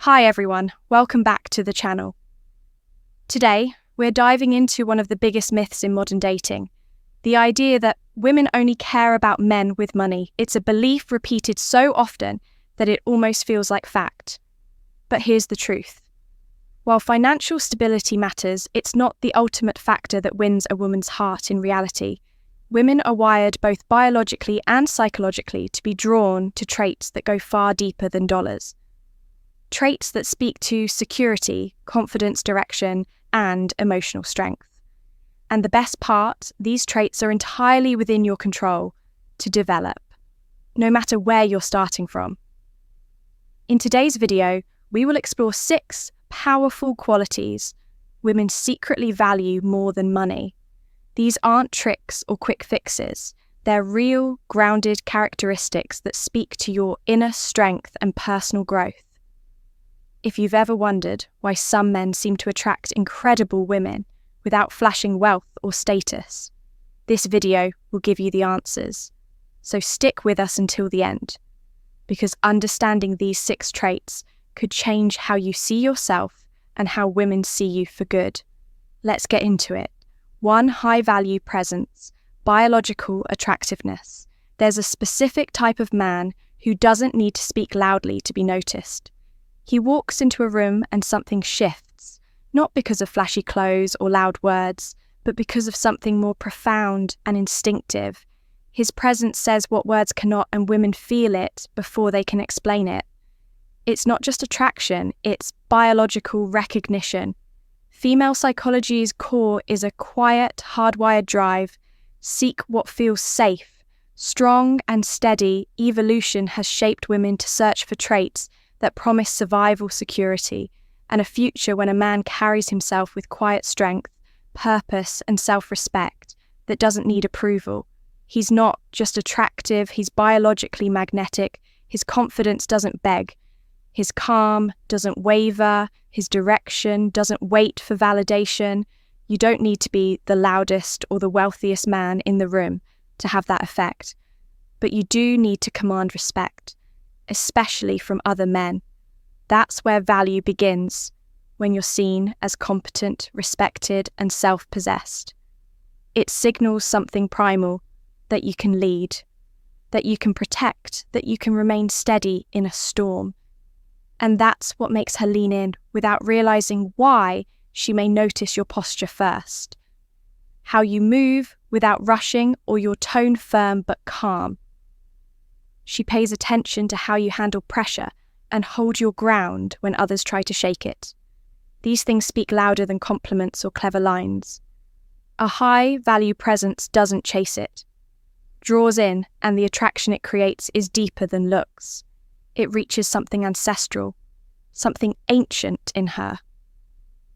Hi everyone, welcome back to the channel. Today, we're diving into one of the biggest myths in modern dating, the idea that women only care about men with money. It's a belief repeated so often that it almost feels like fact. But here's the truth. While financial stability matters, it's not the ultimate factor that wins a woman's heart in reality. Women are wired both biologically and psychologically to be drawn to traits that go far deeper than dollars. Traits that speak to security, confidence, direction, and emotional strength. And the best part, these traits are entirely within your control to develop, no matter where you're starting from. In today's video, we will explore 6 powerful qualities women secretly value more than money. These aren't tricks or quick fixes. They're real, grounded characteristics that speak to your inner strength and personal growth. If you've ever wondered why some men seem to attract incredible women without flashing wealth or status, this video will give you the answers. So stick with us until the end, because understanding these 6 traits could change how you see yourself and how women see you for good. Let's get into it. 1. High-value presence, biological attractiveness. There's a specific type of man who doesn't need to speak loudly to be noticed. He walks into a room and something shifts, not because of flashy clothes or loud words, but because of something more profound and instinctive. His presence says what words cannot, and women feel it before they can explain it. It's not just attraction, it's biological recognition. Female psychology's core is a quiet, hardwired drive. Seek what feels safe. Strong and steady, evolution has shaped women to search for traits that promise survival security and a future when a man carries himself with quiet strength, purpose, and self-respect that doesn't need approval. He's not just attractive, he's biologically magnetic. His confidence doesn't beg. His calm doesn't waver. His direction doesn't wait for validation. You don't need to be the loudest or the wealthiest man in the room to have that effect. But you do need to command respect, especially from other men. That's where value begins, when you're seen as competent, respected, and self-possessed. It signals something primal, that you can lead, that you can protect, that you can remain steady in a storm. And that's what makes her lean in without realizing why. She may notice your posture first, how you move without rushing, or your tone firm but calm. She pays attention to how you handle pressure and hold your ground when others try to shake it. These things speak louder than compliments or clever lines. A high-value presence doesn't chase it, draws in, and the attraction it creates is deeper than looks. It reaches something ancestral, something ancient in her.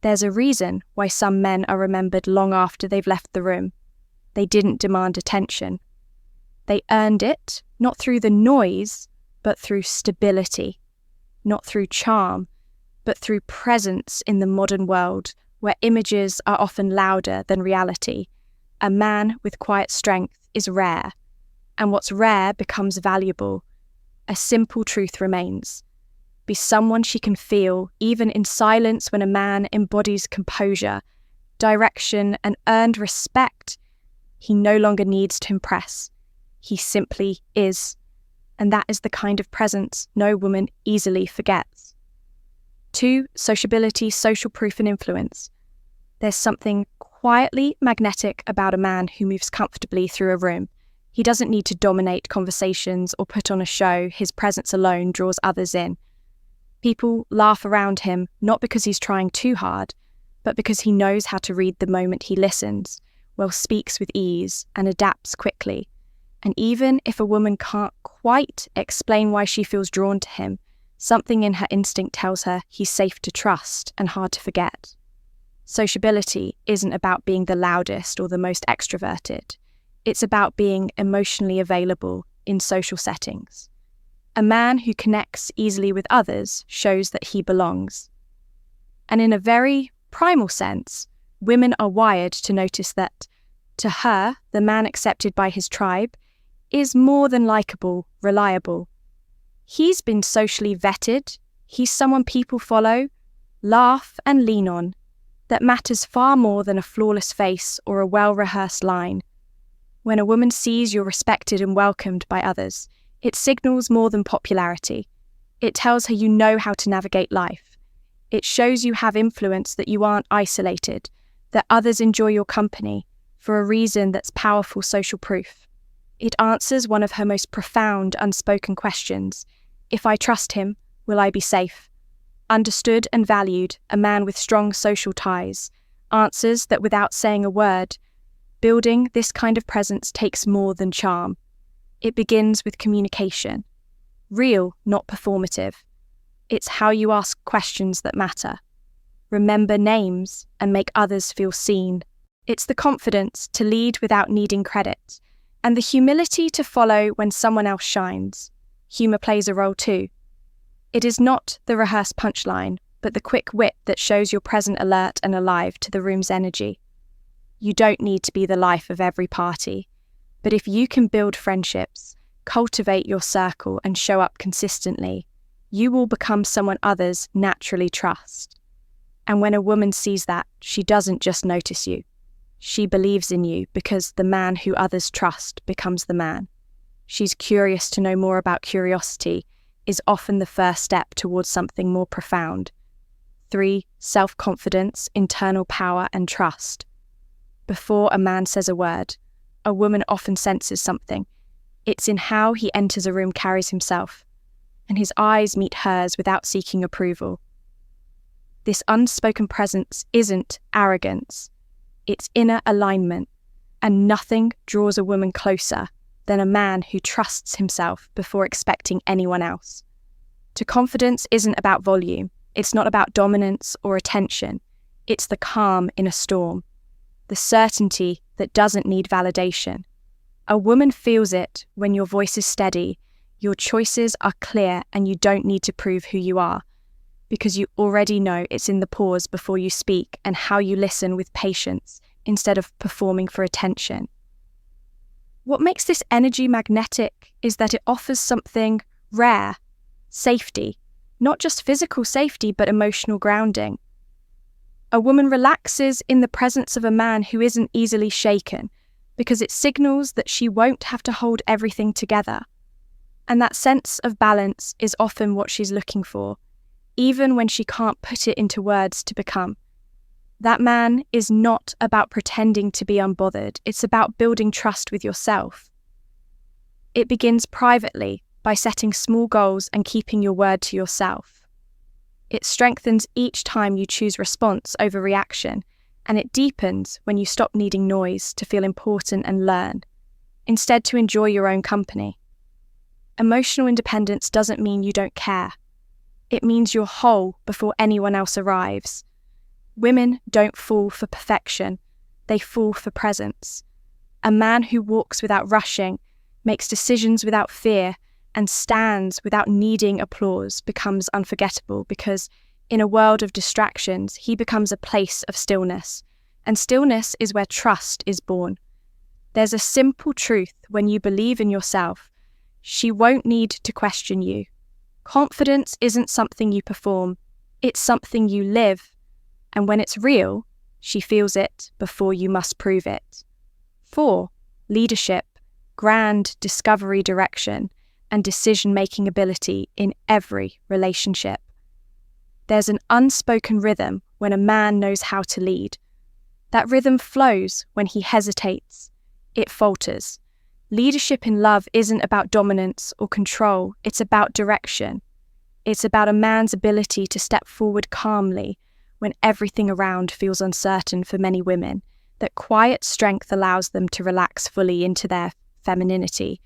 There's a reason why some men are remembered long after they've left the room. They didn't demand attention. They earned it, not through the noise, but through stability. Not through charm, but through presence in the modern world, where images are often louder than reality. A man with quiet strength is rare, and what's rare becomes valuable. A simple truth remains. Be someone she can feel, even in silence. When a man embodies composure, direction, and earned respect, he no longer needs to impress. He simply is. And that is the kind of presence no woman easily forgets. 2. Sociability, social proof, and influence. There's something quietly magnetic about a man who moves comfortably through a room. He doesn't need to dominate conversations or put on a show. His presence alone draws others in. People laugh around him, not because he's trying too hard, but because he knows how to read the moment. He listens, speaks with ease, and adapts quickly. And even if a woman can't quite explain why she feels drawn to him, something in her instinct tells her he's safe to trust and hard to forget. Sociability isn't about being the loudest or the most extroverted. It's about being emotionally available in social settings. A man who connects easily with others shows that he belongs. And in a very primal sense, women are wired to notice that, to her, the man accepted by his tribe is more than likable, reliable. He's been socially vetted, He's someone people follow, laugh and lean on, that matters far more than a flawless face or a well-rehearsed line. When a woman sees you're respected and welcomed by others, it signals more than popularity. It tells her you know how to navigate life. It shows you have influence, that you aren't isolated, that others enjoy your company for a reason that's powerful social proof. It answers one of her most profound unspoken questions. If I trust him, will I be safe? Understood and valued, a man with strong social ties, answers that without saying a word. Building this kind of presence takes more than charm. It begins with communication. Real, not performative. It's how you ask questions that matter. Remember names and make others feel seen. It's the confidence to lead without needing credit, and the humility to follow when someone else shines. Humour plays a role too. It is not the rehearsed punchline, but the quick wit that shows you're present, alert and alive to the room's energy. You don't need to be the life of every party, but if you can build friendships, cultivate your circle and show up consistently, you will become someone others naturally trust. And when a woman sees that, she doesn't just notice you. She believes in you, because the man who others trust becomes the man. She's curious to know more. About curiosity is often the first step towards something more profound. 3. Self-confidence, internal power and trust. Before a man says a word, a woman often senses something. It's in how he enters a room, carries himself, and his eyes meet hers without seeking approval. This unspoken presence isn't arrogance, it's inner alignment, and nothing draws a woman closer than a man who trusts himself before expecting anyone else. To confidence isn't about volume, it's not about dominance or attention, it's the calm in a storm, the certainty that doesn't need validation. A woman feels it when your voice is steady, your choices are clear, and you don't need to prove who you are, because you already know. It's in the pause before you speak and how you listen with patience instead of performing for attention. What makes this energy magnetic is that it offers something rare: safety. Not just physical safety, but emotional grounding. A woman relaxes in the presence of a man who isn't easily shaken, because it signals that she won't have to hold everything together. And that sense of balance is often what she's looking for, even when she can't put it into words to become. That man is not about pretending to be unbothered, it's about building trust with yourself. It begins privately, by setting small goals and keeping your word to yourself. It strengthens each time you choose response over reaction, and it deepens when you stop needing noise to feel important and learn, instead to enjoy your own company. Emotional independence doesn't mean you don't care. It means you're whole before anyone else arrives. Women don't fall for perfection, they fall for presence. A man who walks without rushing, makes decisions without fear, and stands without needing applause becomes unforgettable, because in a world of distractions, he becomes a place of stillness, and stillness is where trust is born. There's a simple truth: when you believe in yourself, she won't need to question you. Confidence isn't something you perform, it's something you live, and when it's real, she feels it before you must prove it. 4. Leadership, grand discovery, direction, and decision-making ability in every relationship. There's an unspoken rhythm when a man knows how to lead. That rhythm flows when he hesitates. It falters. Leadership in love isn't about dominance or control, it's about direction. It's about a man's ability to step forward calmly when everything around feels uncertain. For many women, that quiet strength allows them to relax fully into their femininity.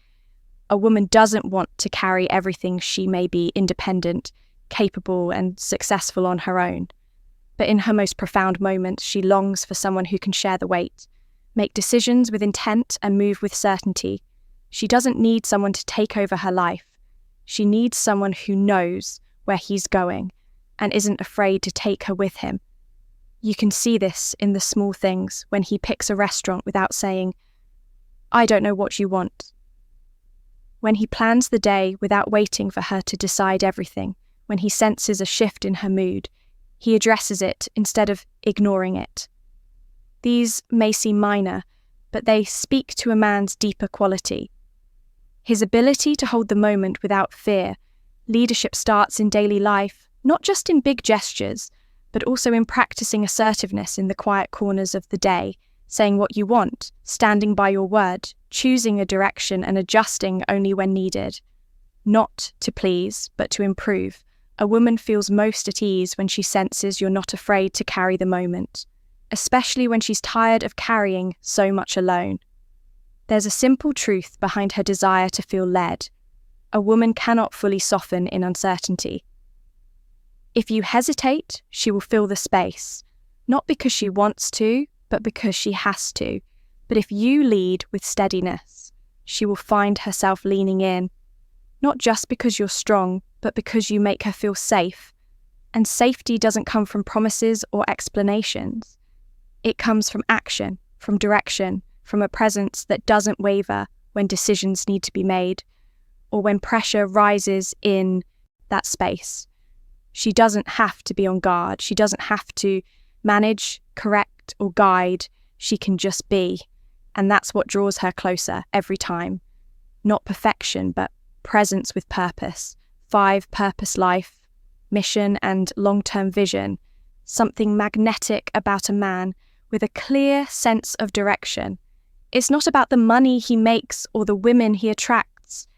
A woman doesn't want to carry everything. She may be independent, capable, and successful on her own. But in her most profound moments, she longs for someone who can share the weight, make decisions with intent, and move with certainty. She doesn't need someone to take over her life. She needs someone who knows where he's going and isn't afraid to take her with him. You can see this in the small things, when he picks a restaurant without saying, "I don't know what you want." When he plans the day without waiting for her to decide everything, when he senses a shift in her mood, he addresses it instead of ignoring it. These may seem minor, but they speak to a man's deeper quality. His ability to hold the moment without fear. Leadership starts in daily life, not just in big gestures, but also in practicing assertiveness in the quiet corners of the day, saying what you want, standing by your word, choosing a direction and adjusting only when needed. Not to please, but to improve. A woman feels most at ease when she senses you're not afraid to carry the moment, especially when she's tired of carrying so much alone. There's a simple truth behind her desire to feel led. A woman cannot fully soften in uncertainty. If you hesitate, she will fill the space, not because she wants to, but because she has to. But if you lead with steadiness, she will find herself leaning in, not just because you're strong, but because you make her feel safe. And safety doesn't come from promises or explanations. It comes from action, from direction, from a presence that doesn't waver when decisions need to be made, or when pressure rises in that space. She doesn't have to be on guard. She doesn't have to manage, correct, or guide. She can just be. And that's what draws her closer every time. Not perfection, but presence with purpose. 5 purpose life, mission, and long-term vision. Something magnetic about a man with a clear sense of direction. It's not about the money he makes or the women he attracts.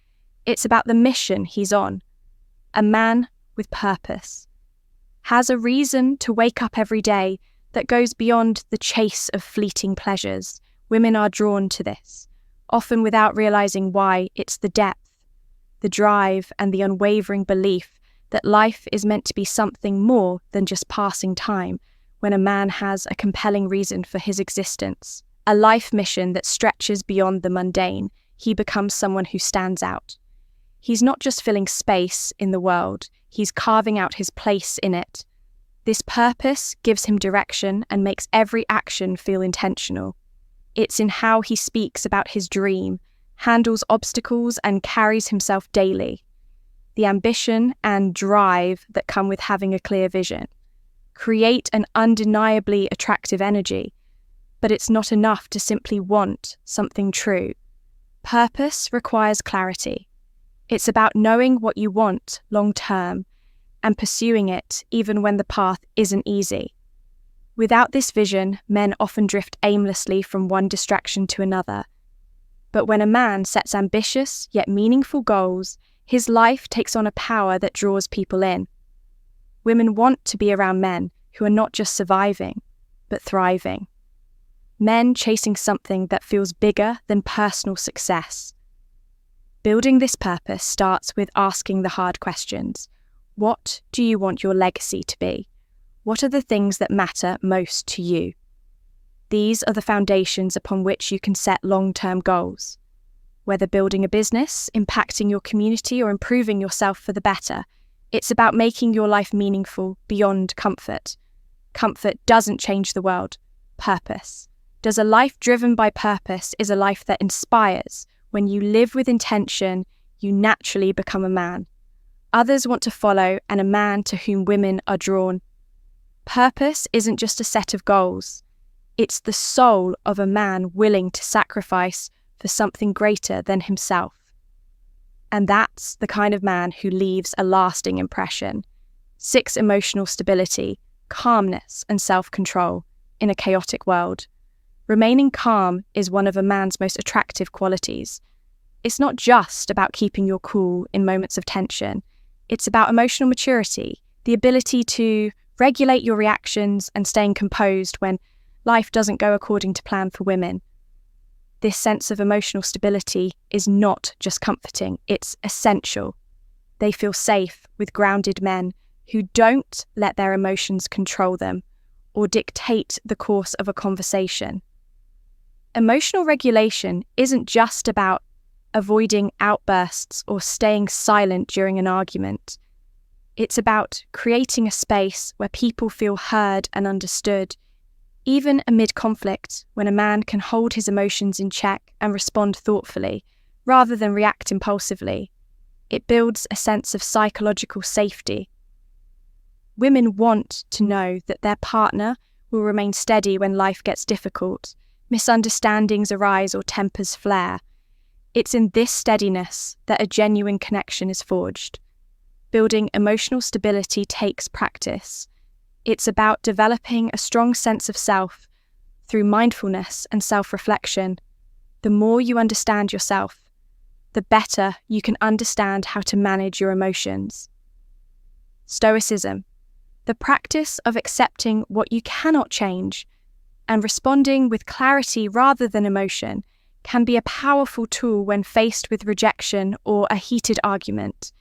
It's about the mission he's on. A man with purpose has a reason to wake up every day that goes beyond the chase of fleeting pleasures. Women are drawn to this, often without realizing why. It's the depth, the drive, and the unwavering belief that life is meant to be something more than just passing time. When a man has a compelling reason for his existence, a life mission that stretches beyond the mundane, he becomes someone who stands out. He's not just filling space in the world, he's carving out his place in it. This purpose gives him direction and makes every action feel intentional. It's in how he speaks about his dream, handles obstacles, and carries himself daily. The ambition and drive that come with having a clear vision create an undeniably attractive energy, but it's not enough to simply want something true. Purpose requires clarity. It's about knowing what you want long term and pursuing it even when the path isn't easy. Without this vision, men often drift aimlessly from one distraction to another. But when a man sets ambitious yet meaningful goals, his life takes on a power that draws people in. Women want to be around men who are not just surviving, but thriving. Men chasing something that feels bigger than personal success. Building this purpose starts with asking the hard questions. What do you want your legacy to be? What are the things that matter most to you? These are the foundations upon which you can set long-term goals. Whether building a business, impacting your community, or improving yourself for the better, it's about making your life meaningful beyond comfort. Comfort doesn't change the world. Purpose does. A life driven by purpose is a life that inspires. When you live with intention, you naturally become a man. Others want to follow, and a man to whom women are drawn. Purpose isn't just a set of goals. It's the soul of a man willing to sacrifice for something greater than himself. And that's the kind of man who leaves a lasting impression. 6, emotional stability, calmness, and self-control in a chaotic world. Remaining calm is one of a man's most attractive qualities. It's not just about keeping your cool in moments of tension. It's about emotional maturity, the ability to regulate your reactions and staying composed when life doesn't go according to plan for women. This sense of emotional stability is not just comforting, it's essential. They feel safe with grounded men who don't let their emotions control them or dictate the course of a conversation. Emotional regulation isn't just about avoiding outbursts or staying silent during an argument. It's about creating a space where people feel heard and understood, even amid conflict, when a man can hold his emotions in check and respond thoughtfully, rather than react impulsively. It builds a sense of psychological safety. Women want to know that their partner will remain steady when life gets difficult, misunderstandings arise or tempers flare. It's in this steadiness that a genuine connection is forged. Building emotional stability takes practice. It's about developing a strong sense of self through mindfulness and self-reflection. The more you understand yourself, the better you can understand how to manage your emotions. Stoicism, the practice of accepting what you cannot change and responding with clarity rather than emotion, can be a powerful tool when faced with rejection or a heated argument.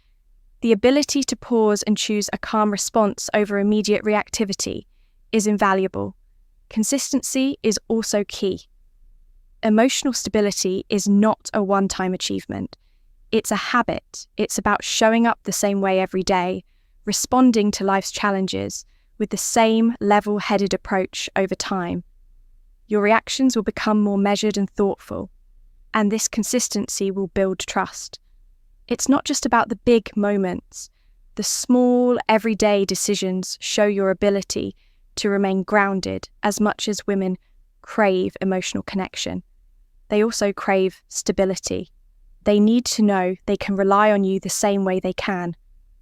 The ability to pause and choose a calm response over immediate reactivity is invaluable. Consistency is also key. Emotional stability is not a one-time achievement. It's a habit. It's about showing up the same way every day, responding to life's challenges with the same level-headed approach over time. Your reactions will become more measured and thoughtful, and this consistency will build trust. It's not just about the big moments. The small, everyday decisions show your ability to remain grounded as much as women crave emotional connection. They also crave stability. They need to know they can rely on you the same way they can.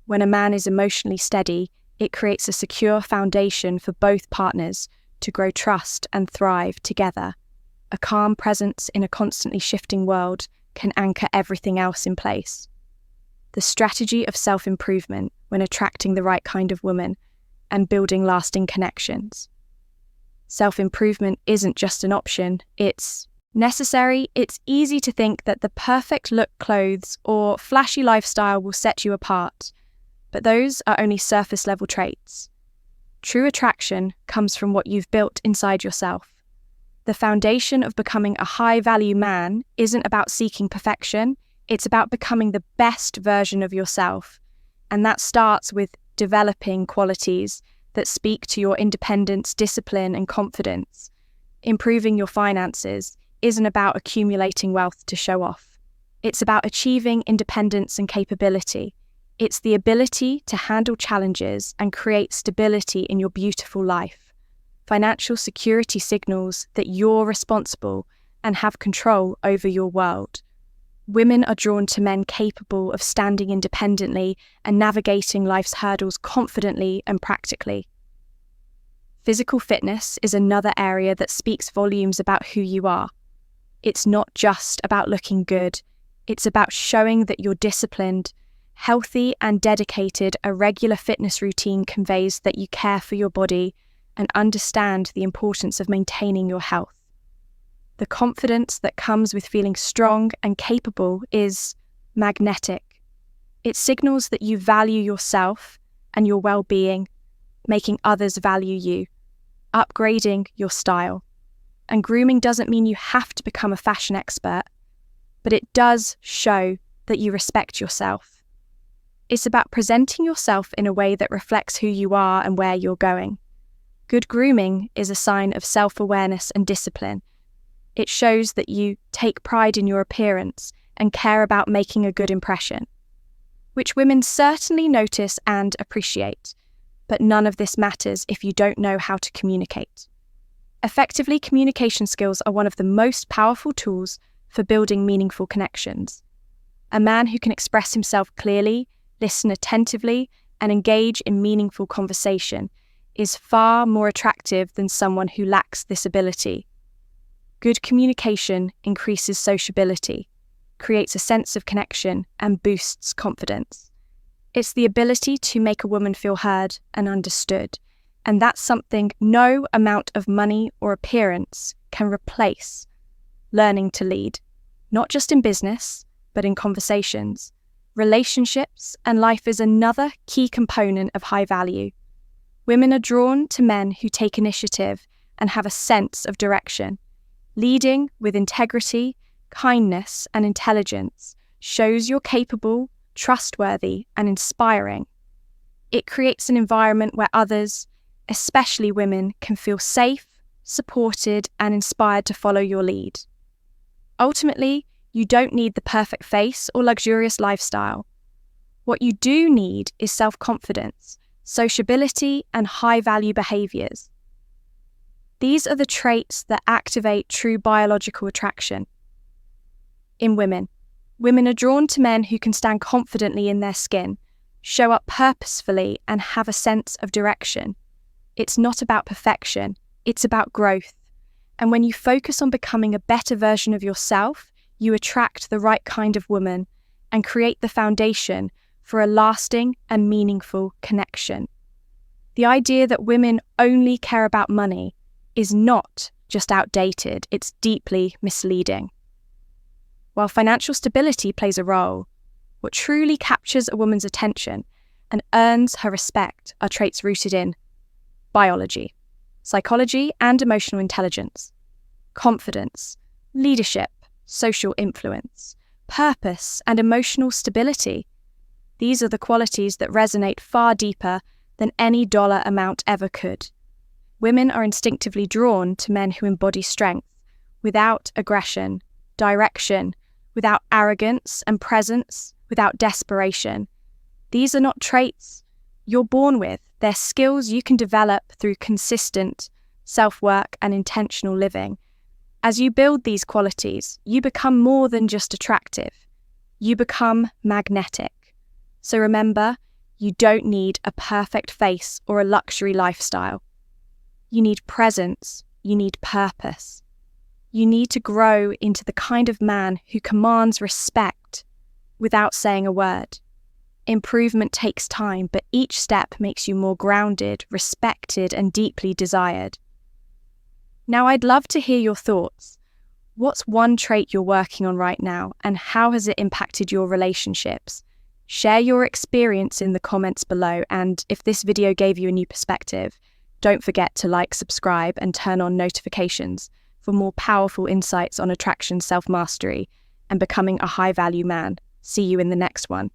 When a man is emotionally steady, it creates a secure foundation for both partners to grow trust and thrive together. A calm presence in a constantly shifting world can anchor everything else in place. The strategy of self-improvement when attracting the right kind of woman and building lasting connections. Self-improvement isn't just an option, it's necessary. It's easy to think that the perfect look, clothes, or flashy lifestyle will set you apart, but those are only surface-level traits. True attraction comes from what you've built inside yourself. The foundation of becoming a high-value man isn't about seeking perfection, it's about becoming the best version of yourself. And that starts with developing qualities that speak to your independence, discipline, and confidence. Improving your finances isn't about accumulating wealth to show off. It's about achieving independence and capability. It's the ability to handle challenges and create stability in your beautiful life. Financial security signals that you're responsible and have control over your world. Women are drawn to men capable of standing independently and navigating life's hurdles confidently and practically. Physical fitness is another area that speaks volumes about who you are. It's not just about looking good. It's about showing that you're disciplined, healthy, and dedicated. A regular fitness routine conveys that you care for your body and understand the importance of maintaining your health. The confidence that comes with feeling strong and capable is magnetic. It signals that you value yourself and your well-being, making others value you, upgrading your style. And grooming doesn't mean you have to become a fashion expert, but it does show that you respect yourself. It's about presenting yourself in a way that reflects who you are and where you're going. Good grooming is a sign of self-awareness and discipline. It shows that you take pride in your appearance and care about making a good impression, which women certainly notice and appreciate. But none of this matters if you don't know how to communicate. Effectively, communication skills are one of the most powerful tools for building meaningful connections. A man who can express himself clearly, listen attentively, and engage in meaningful conversation is far more attractive than someone who lacks this ability. Good communication increases sociability, creates a sense of connection, and boosts confidence. It's the ability to make a woman feel heard and understood, and that's something no amount of money or appearance can replace. Learning to lead, not just in business, but in conversations, relationships, and life is another key component of high value. Women are drawn to men who take initiative and have a sense of direction. Leading with integrity, kindness, and intelligence shows you're capable, trustworthy, and inspiring. It creates an environment where others, especially women, can feel safe, supported, and inspired to follow your lead. Ultimately, you don't need the perfect face or luxurious lifestyle. What you do need is self-confidence, sociability, and high-value behaviors. These are the traits that activate true biological attraction. In women, women are drawn to men who can stand confidently in their skin, show up purposefully, and have a sense of direction. It's not about perfection, it's about growth. And when you focus on becoming a better version of yourself, you attract the right kind of woman and create the foundation for a lasting and meaningful connection. The idea that women only care about money is not just outdated, it's deeply misleading. While financial stability plays a role, what truly captures a woman's attention and earns her respect are traits rooted in biology, psychology and emotional intelligence, confidence, leadership, social influence, purpose, and emotional stability. These are the qualities that resonate far deeper than any dollar amount ever could. Women are instinctively drawn to men who embody strength, without aggression, direction, without arrogance and presence, without desperation. These are not traits you're born with. They're skills you can develop through consistent self-work and intentional living. As you build these qualities, you become more than just attractive. You become magnetic. So remember, you don't need a perfect face or a luxury lifestyle. You need presence. You need purpose. You need to grow into the kind of man who commands respect without saying a word. Improvement takes time, but each step makes you more grounded, respected, and deeply desired. Now, I'd love to hear your thoughts. What's one trait you're working on right now, and how has it impacted your relationships? Share your experience in the comments below, and if this video gave you a new perspective, don't forget to like, subscribe, and turn on notifications for more powerful insights on attraction, self-mastery, and becoming a high-value man. See you in the next one.